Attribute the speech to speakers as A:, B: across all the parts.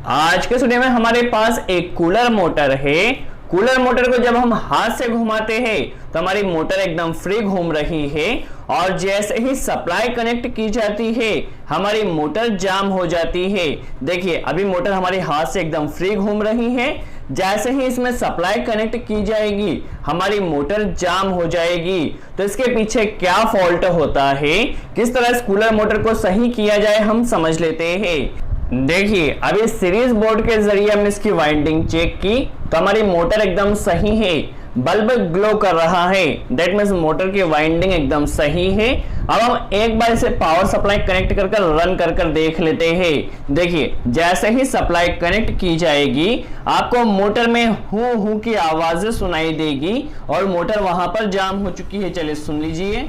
A: आज के वीडियो में हमारे पास एक कूलर मोटर है। कूलर मोटर को जब हम हाथ से घुमाते हैं तो हमारी मोटर एकदम फ्री घूम रही है और जैसे ही सप्लाई कनेक्ट की जाती है हमारी मोटर जाम हो जाती है। देखिए अभी मोटर हमारे हाथ से एकदम फ्री घूम रही है, जैसे ही इसमें सप्लाई कनेक्ट की जाएगी हमारी मोटर जाम हो जाएगी। तो इसके पीछे क्या फॉल्ट होता है, किस तरह इस कूलर मोटर को सही किया जाए हम समझ लेते हैं। देखिए अभी सीरीज बोर्ड के जरिए हमने इसकी वाइंडिंग चेक की तो हमारी मोटर एकदम सही है, बल्ब ग्लो कर रहा है, दैट मीन्स मोटर की वाइंडिंग एकदम सही है। अब हम एक बार इसे पावर सप्लाई कनेक्ट कर रन कर देख लेते हैं। देखिए जैसे ही सप्लाई कनेक्ट की जाएगी आपको मोटर में हूं की आवाजें सुनाई देगी और मोटर वहां पर जाम हो चुकी है। चलिए सुन लीजिए।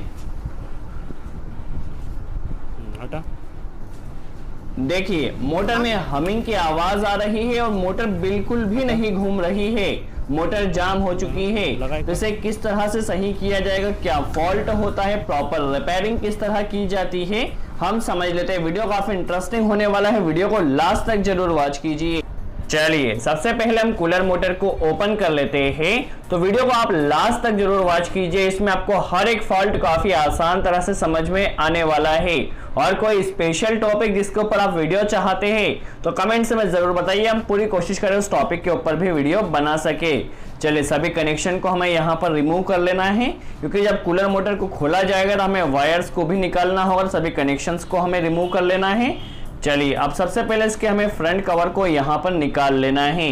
A: देखिए मोटर में हमिंग की आवाज आ रही है और मोटर बिल्कुल भी नहीं घूम रही है, मोटर जाम हो चुकी है। तो इसे किस तरह से सही किया जाएगा, क्या फॉल्ट होता है, प्रॉपर रिपेयरिंग किस तरह की जाती है हम समझ लेते हैं। वीडियो काफी इंटरेस्टिंग होने वाला है, वीडियो को लास्ट तक जरूर वॉच कीजिए। चलिए सबसे पहले हम कूलर मोटर को ओपन कर लेते हैं, तो वीडियो को आप लास्ट तक जरूर वॉच कीजिए। इसमें आपको हर एक फॉल्ट काफी आसान तरह से समझ में आने वाला है। और कोई स्पेशल टॉपिक जिसके ऊपर आप वीडियो चाहते हैं तो कमेंट्स में जरूर बताइए, हम पूरी कोशिश करें उस टॉपिक के ऊपर भी वीडियो बना सके। चलिए सभी कनेक्शन को हमें यहाँ पर रिमूव कर लेना है, क्योंकि जब कूलर मोटर को खोला जाएगा तो हमें वायर्स को भी निकालना होगा और सभी कनेक्शंस को हमें रिमूव कर लेना है। चलिए अब सबसे पहले इसके हमें फ्रंट कवर को यहाँ पर निकाल लेना है।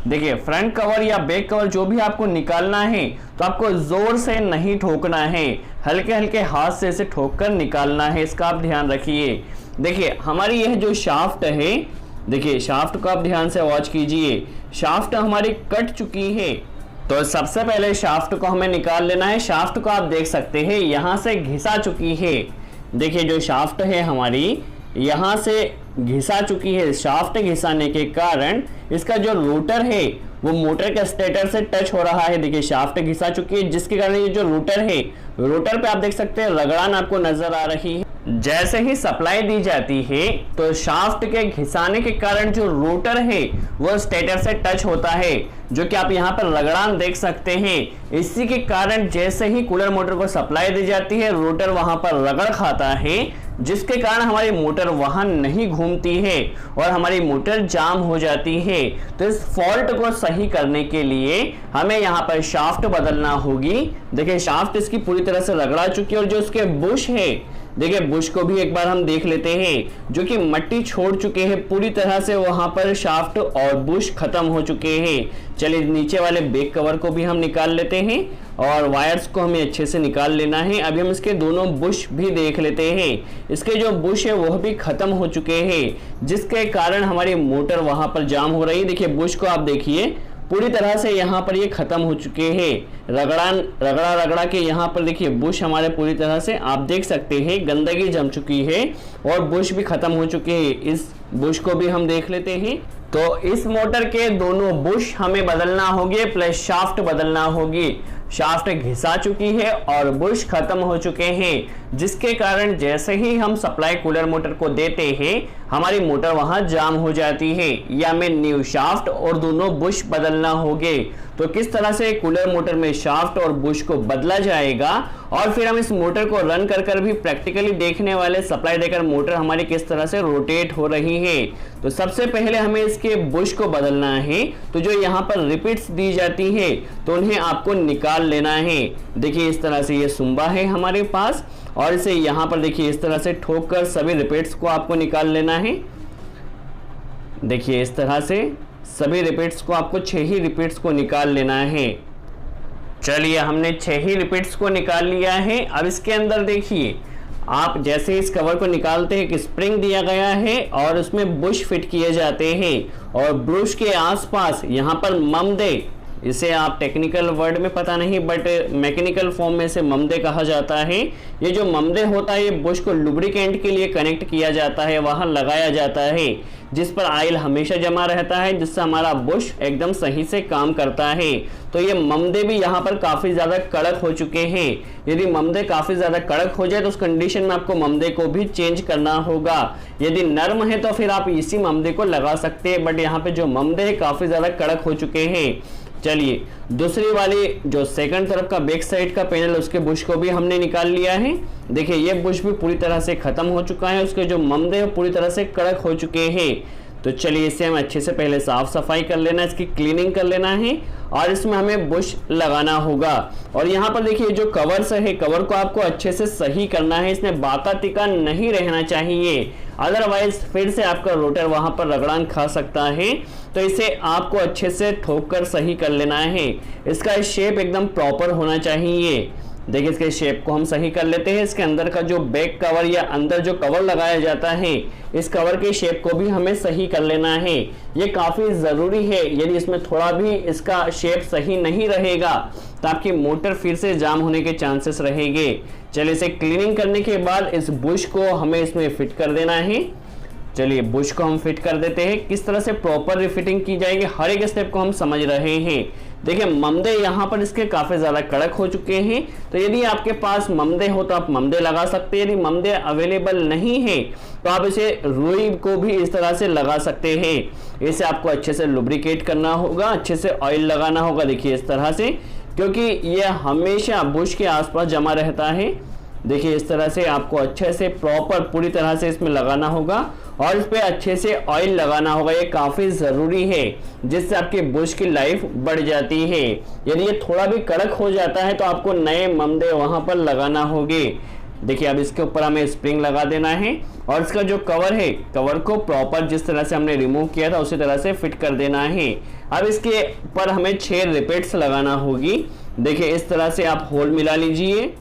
A: देखिए फ्रंट कवर या बैक कवर जो भी आपको निकालना है तो आपको जोर से नहीं ठोकना है, हल्के हल्के हाथ से इसे ठोक कर निकालना है, इसका आप ध्यान रखिए। देखिए हमारी यह जो शाफ्ट है, देखिए शाफ्ट को आप ध्यान से वॉच कीजिए, शाफ्ट हमारी कट चुकी है। तो सबसे पहले शाफ्ट को हमें निकाल लेना है। शाफ्ट को आप देख सकते हैं यहाँ से घिसा चुकी है। देखिए जो शाफ्ट है हमारी यहाँ से घिसा चुकी है। शाफ्ट घिसाने के कारण इसका जो रोटर है वो मोटर के स्टेटर से टच हो रहा है। देखिए शाफ्ट घिसा चुकी है जिसके कारण ये जो रोटर है, रोटर पे आप देख सकते हैं रगड़ान आपको नजर आ रही है। जैसे ही सप्लाई दी जाती है तो शाफ्ट के घिसाने के कारण जो रोटर है वो स्टेटर से टच होता है, जो कि आप यहाँ पर रगड़ान देख सकते हैं। इसी के कारण जैसे ही कूलर मोटर को सप्लाई दी जाती है रोटर वहां पर रगड़ खाता है, जिसके कारण हमारी मोटर वहां नहीं घूमती है और हमारी मोटर जाम हो जाती है। तो इस फॉल्ट को सही करने के लिए हमें यहाँ पर शाफ्ट बदलना होगी। देखिए शाफ्ट इसकी पूरी तरह से रगड़ा चुकी है और जो इसके बुश है, देखिए बुश को भी एक बार हम देख लेते हैं, जो कि मट्टी छोड़ चुके हैं पूरी तरह से, वहां पर शाफ्ट और बुश खत्म हो चुके हैं। चलिए नीचे वाले बैक कवर को भी हम निकाल लेते हैं और वायर्स को हमें अच्छे से निकाल लेना है। अभी हम इसके दोनों बुश भी देख लेते हैं। इसके जो बुश है वह भी खत्म हो चुके हैं, जिसके कारण हमारी मोटर वहां पर जाम हो रही है। देखिए बुश को आप देखिए पूरी तरह से यहाँ पर ये खत्म हो चुके हैं, रगड़ा के यहाँ पर देखिए बुश हमारे पूरी तरह से आप देख सकते हैं गंदगी जम चुकी है और बुश भी खत्म हो चुके हैं। इस बुश को भी हम देख लेते हैं। तो इस मोटर के दोनों बुश हमें बदलना होगी प्लस शाफ्ट बदलना होगी। शाफ्ट घिसा चुकी है और बुश खत्म हो चुके हैं, जिसके कारण जैसे ही हम सप्लाई कूलर मोटर को देते हैं हमारी मोटर वहां जाम हो जाती है। या हमें न्यू शाफ्ट और दोनों बुश बदलना होंगे। तो किस तरह से कूलर मोटर में शाफ्ट और बुश को बदला जाएगा और फिर हम इस मोटर को रन कर भी प्रैक्टिकली देखने वाले, सप्लाई देकर मोटर हमारी किस तरह से रोटेट हो रही है। तो सबसे पहले हमें इसके बुश को बदलना है। तो जो यहाँ पर रिपीट्स दी जाती है तो उन्हें आपको निकाल लेना है। देखिए इस तरह से ये सुम्बा है हमारे पास और इसे यहाँ पर देखिए इस तरह से ठोक कर सभी रिपीट्स को आपको निकाल लेना है। देखिए इस तरह से सभी रिपीट्स को आपको 6 ही रिपीट्स को निकाल लेना है। चलिए हमने 6 ही रिपीट्स को निकाल लिया है। अब इसके अंदर देखिए आप जैसे इस कवर को निकालते हैं कि स्प्रिंग दिया गया है और उसमें बुश फिट किए जाते हैं और ब्रश के आसपास यहाँ पर इसे आप टेक्निकल वर्ड में पता नहीं बट मैकेनिकल फॉर्म में इसे ममदे कहा जाता है। ये जो ममदे होता है ये बुश को लुब्रिकेंट के लिए कनेक्ट किया जाता है, वहां लगाया जाता है जिस पर ऑयल हमेशा जमा रहता है, जिससे हमारा बुश एकदम सही से काम करता है। तो ये ममदे भी यहाँ पर काफी ज्यादा कड़क हो चुके हैं। यदि ममदे काफी ज्यादा कड़क हो जाए तो उस कंडीशन में आपको ममदे को भी चेंज करना होगा। यदि नर्म है तो फिर आप इसी ममदे को लगा सकते हैं, बट यहाँ पे जो ममदे है काफी ज्यादा कड़क हो चुके हैं। चलिए दूसरी वाली जो सेकंड तरफ का बैक साइड का पैनल उसके बुश को भी हमने निकाल लिया है। देखिए ये बुश भी पूरी तरह से खत्म हो चुका है, उसके जो ममदे हैं पूरी तरह से कड़क हो चुके हैं। तो चलिए इसे हम अच्छे से पहले साफ सफाई कर लेना, इसकी क्लीनिंग कर लेना है और इसमें हमें बुश लगाना होगा। और यहाँ पर देखिए जो कवर है, कवर को आपको अच्छे से सही करना है, इसमें बाका तिका नहीं रहना चाहिए, अदरवाइज फिर से आपका रोटर वहां पर रगड़ान खा सकता है। तो इसे आपको अच्छे से ठोक कर सही कर लेना है। इसका शेप एकदम प्रॉपर होना चाहिए। देखिए इसके शेप को हम सही कर लेते हैं। इसके अंदर का जो बैक कवर या अंदर जो कवर लगाया जाता है, इस कवर के शेप को भी हमें सही कर लेना है। ये काफी जरूरी है। यदि इसमें थोड़ा भी इसका शेप सही नहीं रहेगा तो आपकी मोटर फिर से जाम होने के चांसेस रहेंगे। चलिए इसे क्लीनिंग करने के बाद इस बुश को हमें इसमें फिट कर देना है। चलिए बुश को हम फिट कर देते हैं। किस तरह से प्रॉपर रिफिटिंग की जाएगी हर एक स्टेप को हम समझ रहे हैं। देखिए ममदे यहाँ पर इसके काफी ज्यादा कड़क हो चुके हैं, तो यदि आपके पास ममदे हो तो आप ममदे लगा सकते हैं। यदि ममदे अवेलेबल नहीं है तो आप इसे रुई को भी इस तरह से लगा सकते हैं। इसे आपको अच्छे से लुब्रिकेट करना होगा, अच्छे से ऑयल लगाना होगा। देखिए इस तरह से, क्योंकि यह हमेशा बुश के आसपास जमा रहता है। देखिए इस तरह से आपको अच्छे से प्रॉपर पूरी तरह से इसमें लगाना होगा और इस पे अच्छे से ऑयल लगाना होगा। ये काफी जरूरी है, जिससे आपकी बुश की लाइफ बढ़ जाती है। यदि ये थोड़ा भी कड़क हो जाता है तो आपको नए ममदे वहां पर लगाना होंगे। देखिए अब इसके ऊपर हमें स्प्रिंग लगा देना है और इसका जो कवर है, कवर को प्रॉपर जिस तरह से हमने रिमूव किया था उसी तरह से फिट कर देना है। अब इसके ऊपर हमें 6 रिपीट्स लगाना होगी। देखिए इस तरह से आप होल मिला लीजिए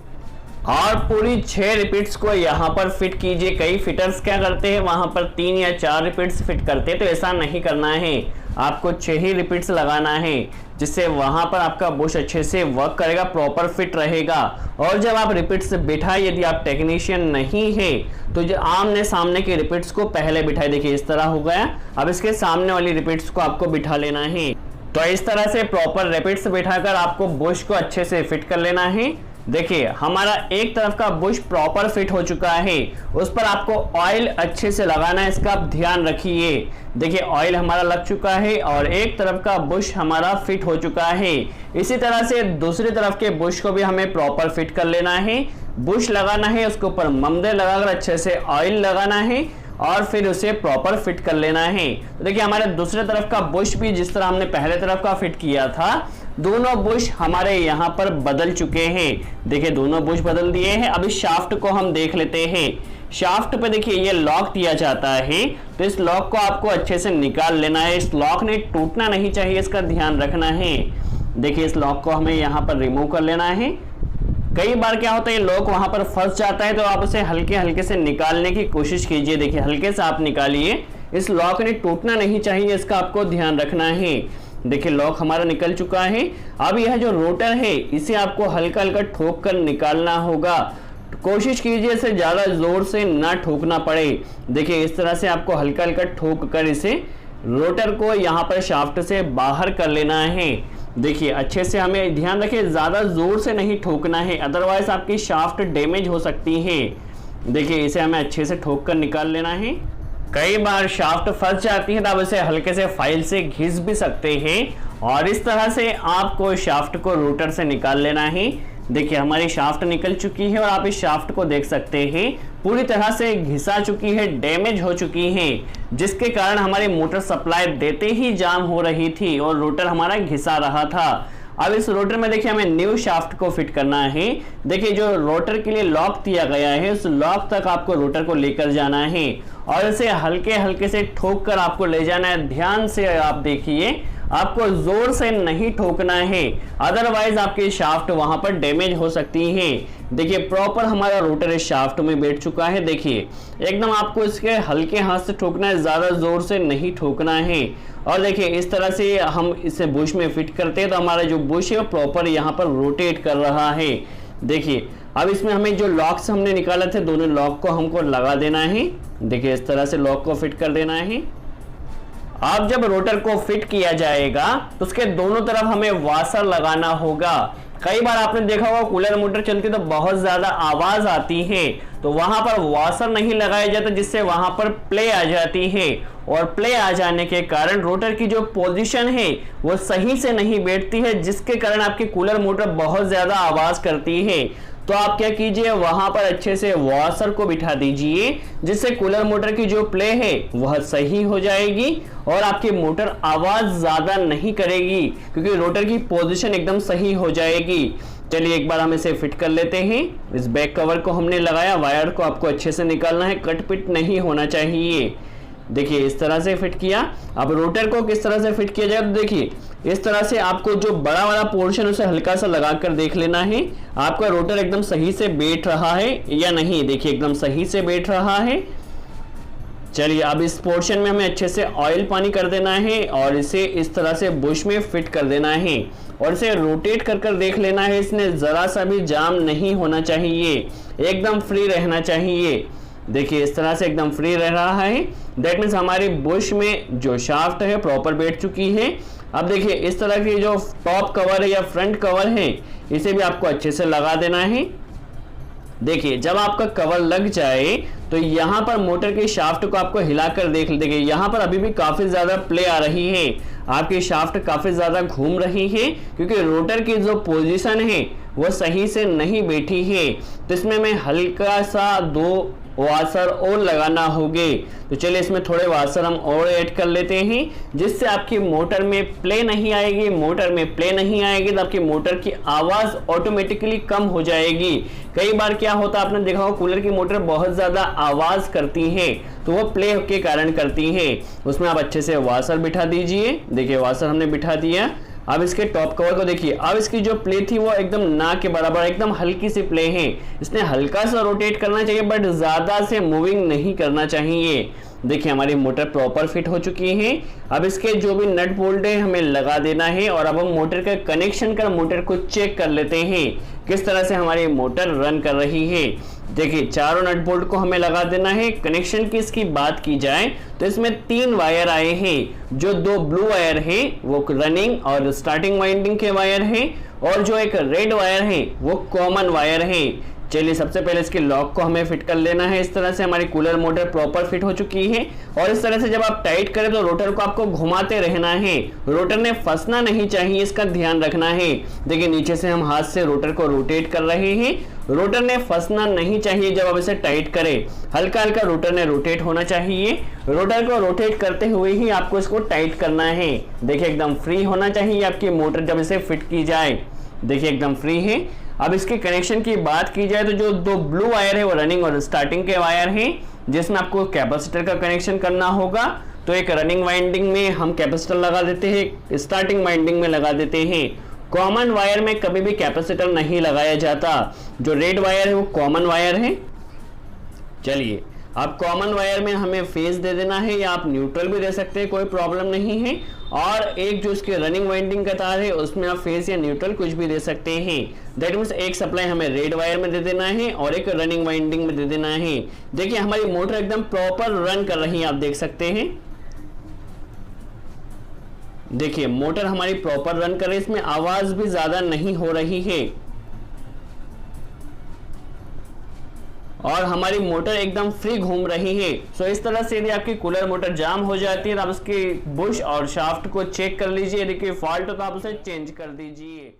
A: और पूरी 6 रिपीट्स को यहाँ पर फिट कीजिए। कई फिटर्स क्या करते हैं वहां पर 3 या 4 रिपीट्स फिट करते हैं, तो ऐसा नहीं करना है। आपको 6 ही रिपीट्स लगाना है, जिससे वहां पर आपका बुश अच्छे से वर्क करेगा, प्रॉपर फिट रहेगा। और जब आप रिपीट्स बिठाए, यदि आप टेक्नीशियन नहीं है तो जो आमने सामने के रिपीट्स को पहले बिठाए। देखिए इस तरह हो गया। अब इसके सामने वाली रिपीट्स को आपको बिठा लेना है। तो इस तरह से प्रॉपर रिपीट्स बिठाकर आपको बुश को अच्छे से फिट कर लेना है। देखिए हमारा एक तरफ का बुश प्रॉपर फिट हो चुका है, उस पर आपको ऑयल अच्छे से लगाना है, इसका आप ध्यान रखिए। देखिए ऑयल हमारा लग चुका है और एक तरफ का बुश हमारा फिट हो चुका है। इसी तरह से दूसरी तरफ के बुश को भी हमें प्रॉपर फिट कर लेना है। बुश लगाना है, उसके ऊपर ममदे लगाकर अच्छे से ऑयल लगाना है और फिर उसे प्रॉपर फिट कर लेना है। तो देखिए हमारे दूसरे तरफ का बुश भी जिस तरह हमने पहले तरफ का फिट किया था, दोनों बुश हमारे यहाँ पर बदल चुके हैं। देखिए दोनों बुश बदल दिए हैं। अब इस शाफ्ट को हम देख लेते हैं। शाफ्ट पे देखिए ये लॉक दिया जाता है, तो इस लॉक को आपको अच्छे से निकाल लेना है। इस लॉक ने टूटना नहीं चाहिए, इसका ध्यान रखना है। देखिए इस लॉक को हमें यहाँ पर रिमूव कर लेना है। कई बार क्या होता है लॉक वहां पर फंस जाता है, तो आप उसे हल्के हल्के से निकालने की कोशिश कीजिए। देखिए हल्के से आप निकालिए, इस लॉक ने टूटना नहीं चाहिए, इसका आपको ध्यान रखना है। देखिए लॉक हमारा निकल चुका है। अब यह जो रोटर है इसे आपको हल्का हल्का ठोक कर निकालना होगा। कोशिश कीजिए इसे ज्यादा जोर से ना ठोकना पड़े। देखिए इस तरह से आपको हल्का हल्का ठोक कर इसे रोटर को यहाँ पर शाफ्ट से बाहर कर लेना है। देखिए अच्छे से हमें ध्यान रखिए, ज्यादा जोर से नहीं ठोकना है, अदरवाइज आपकी शाफ्ट डैमेज हो सकती है। देखिए इसे हमें अच्छे से ठोक कर निकाल लेना है। कई बार शाफ्ट फंस जाती है तो आप इसे हल्के से फाइल से घिस भी सकते हैं और इस तरह से आपको शाफ्ट को रोटर से निकाल लेना है। देखिए हमारी शाफ्ट निकल चुकी है और आप इस शाफ्ट को देख सकते हैं पूरी तरह से घिसा चुकी है, डैमेज हो चुकी है, जिसके कारण हमारी मोटर सप्लाई देते ही जाम हो रही थी और रोटर हमारा घिसा रहा था। अब इस रोटर में देखिए हमें न्यू शाफ्ट को फिट करना है। देखिए जो रोटर के लिए लॉक दिया गया है उस लॉक तक आपको रोटर को लेकर जाना है और इसे हल्के हल्के से ठोक कर आपको ले जाना है। ध्यान से आप देखिए आपको जोर से नहीं ठोकना है, अदरवाइज आपके शाफ्ट वहां पर डैमेज हो सकती है। देखिए प्रॉपर हमारा रोटर इस शाफ्ट में बैठ चुका है। देखिए एकदम आपको इसके हल्के हाथ से ठोकना है, ज्यादा जोर से नहीं ठोकना है। और देखिए इस तरह से हम इसे बुश में फिट करते हैं तो हमारा जो बुश है वो प्रॉपर यहाँ पर रोटेट कर रहा है। देखिए अब इसमें हमें जो लॉक्स हमने निकाला थे, दोनों लॉक को हमको लगा देना है। देखिए इस तरह से लॉक को फिट कर देना है। अब जब रोटर को फिट किया जाएगा तो उसके दोनों तरफ हमें वाशर लगाना होगा। कई बार आपने देखा होगा कूलर मोटर चलती तो बहुत ज्यादा आवाज आती है, तो वहां पर वाशर नहीं लगाया जाता, जिससे वहां पर प्ले आ जाती है। और प्ले आ जाने के कारण रोटर की जो पोजीशन है वो सही से नहीं बैठती है, जिसके कारण आपकी कूलर मोटर बहुत ज्यादा आवाज करती है। तो आप क्या कीजिए, वहां पर अच्छे से वॉशर को बिठा दीजिए, जिससे कूलर मोटर की जो प्ले है वह सही हो जाएगी और आपकी मोटर आवाज ज्यादा नहीं करेगी, क्योंकि रोटर की पोजीशन एकदम सही हो जाएगी। चलिए एक बार हम इसे फिट कर लेते हैं। इस बैक कवर को हमने लगाया, वायर को आपको अच्छे से निकालना है, कट पिट नहीं होना चाहिए। देखिए इस तरह से फिट किया। अब रोटर को किस तरह से फिट किया जाए, तो देखिए इस तरह से आपको जो बड़ा वाला पोर्शन उसे हल्का सा लगा कर देख लेना है, आपका रोटर एकदम सही से बैठ रहा है या नहीं। देखिए एकदम सही से बैठ रहा है। चलिए अब इस पोर्शन में हमें अच्छे से ऑयल पानी कर देना है और इसे इस तरह से बुश में फिट कर देना है और इसे रोटेट कर कर देख लेना है। इसने जरा सा भी जाम नहीं होना चाहिए, एकदम फ्री रहना चाहिए। देखिए इस तरह से एकदम फ्री रह रहा है, दैट मीन्स हमारी बुश में जो शाफ्ट है प्रॉपर बैठ चुकी है। अब देखिए इस तरह की जो टॉप कवर है या फ्रंट कवर है, इसे भी आपको अच्छे से लगा देना है। देखिए जब आपका कवर लग जाए तो यहाँ पर मोटर के शाफ्ट को आपको हिलाकर देख लीजिए, यहाँ पर अभी भी काफी ज्यादा प्ले आ रही है, आपकी शाफ्ट काफी ज्यादा घूम रही है, क्योंकि रोटर की जो पोजीशन है वो सही से नहीं बैठी है। तो इसमें मैं हल्का सा 2 वाशर और लगाना होंगे। तो चलिए इसमें थोड़े वाशर हम और ऐड कर लेते हैं, जिससे आपकी मोटर में प्ले नहीं आएगी। मोटर में प्ले नहीं आएगी तो आपकी मोटर की आवाज ऑटोमेटिकली कम हो जाएगी। कई बार क्या होता है, आपने देखा होगा कूलर की मोटर बहुत ज्यादा आवाज करती है, तो वो प्ले के कारण करती है। उसमें आप अच्छे से वाशर बिठा दीजिए। देखिए वाशर हमने बिठा दिया। अब इसके टॉप कवर को देखिए, अब इसकी जो प्ले थी वो एकदम ना के बराबर, एकदम हल्की सी प्ले है। इसने हल्का सा रोटेट करना चाहिए बट ज्यादा से मूविंग नहीं करना चाहिए। देखिए हमारी मोटर प्रॉपर फिट हो चुकी है। अब इसके जो भी नट बोल्ट है हमें लगा देना है और अब हम मोटर का कनेक्शन कर मोटर को चेक कर लेते हैं किस तरह से हमारी मोटर रन कर रही है। देखिए चारों नट बोल्ट को हमें लगा देना है। कनेक्शन की इसकी बात की जाए तो इसमें 3 वायर आए हैं। जो 2 ब्लू वायर है वो रनिंग और स्टार्टिंग वाइंडिंग के वायर है, और जो एक रेड वायर है वो कॉमन वायर है। चलिए सबसे पहले इसके लॉक को हमें फिट कर लेना है। इस तरह से हमारी कूलर मोटर प्रॉपर फिट हो चुकी है। और इस तरह से जब आप टाइट करें तो रोटर को आपको घुमाते रहना है, रोटर ने फंसना नहीं चाहिए, इसका ध्यान रखना है। देखिए नीचे से हम हाथ से रोटर को रोटेट कर रहे हैं, रोटर ने फंसना नहीं चाहिए जब आप इसे टाइट करें। हल्का हल्का रोटर ने रोटेट होना चाहिए। रोटर को रोटेट करते हुए ही आपको इसको टाइट करना है। देखिए एकदम फ्री होना चाहिए आपकी मोटर जब इसे फिट की जाए। देखिए एकदम फ्री है। अब इसके कनेक्शन की बात की जाए तो जो 2 ब्लू वायर है वो रनिंग और स्टार्टिंग के वायर हैं, जिसमें आपको कैपेसिटर का कनेक्शन करना होगा। तो एक रनिंग वाइंडिंग में हम कैपेसिटर लगा देते हैं, स्टार्टिंग वाइंडिंग में लगा देते हैं। कॉमन वायर में कभी भी कैपेसिटर नहीं लगाया जाता। जो रेड वायर है वो कॉमन वायर है। चलिए अब कॉमन वायर में हमें फेज दे देना है, या आप न्यूट्रल भी दे सकते हैं, कोई प्रॉब्लम नहीं है। और एक जो इसके रनिंग वाइंडिंग का तार है उसमें आप फेज या न्यूट्रल कुछ भी दे सकते हैं। दैट मीन्स एक सप्लाई हमें रेड वायर में दे देना है और एक रनिंग वाइंडिंग में दे देना है। देखिए हमारी मोटर एकदम प्रॉपर रन कर रही है, आप देख सकते हैं। देखिए मोटर हमारी प्रॉपर रन कर रही है, इसमें आवाज भी ज्यादा नहीं हो रही है और हमारी मोटर एकदम फ्री घूम रही है। सो इस तरह से यदि आपकी कूलर मोटर जाम हो जाती है तो आप उसकी बुश और शाफ्ट को चेक कर लीजिए, यदि कोई फॉल्ट हो तो आप उसे चेंज कर दीजिए।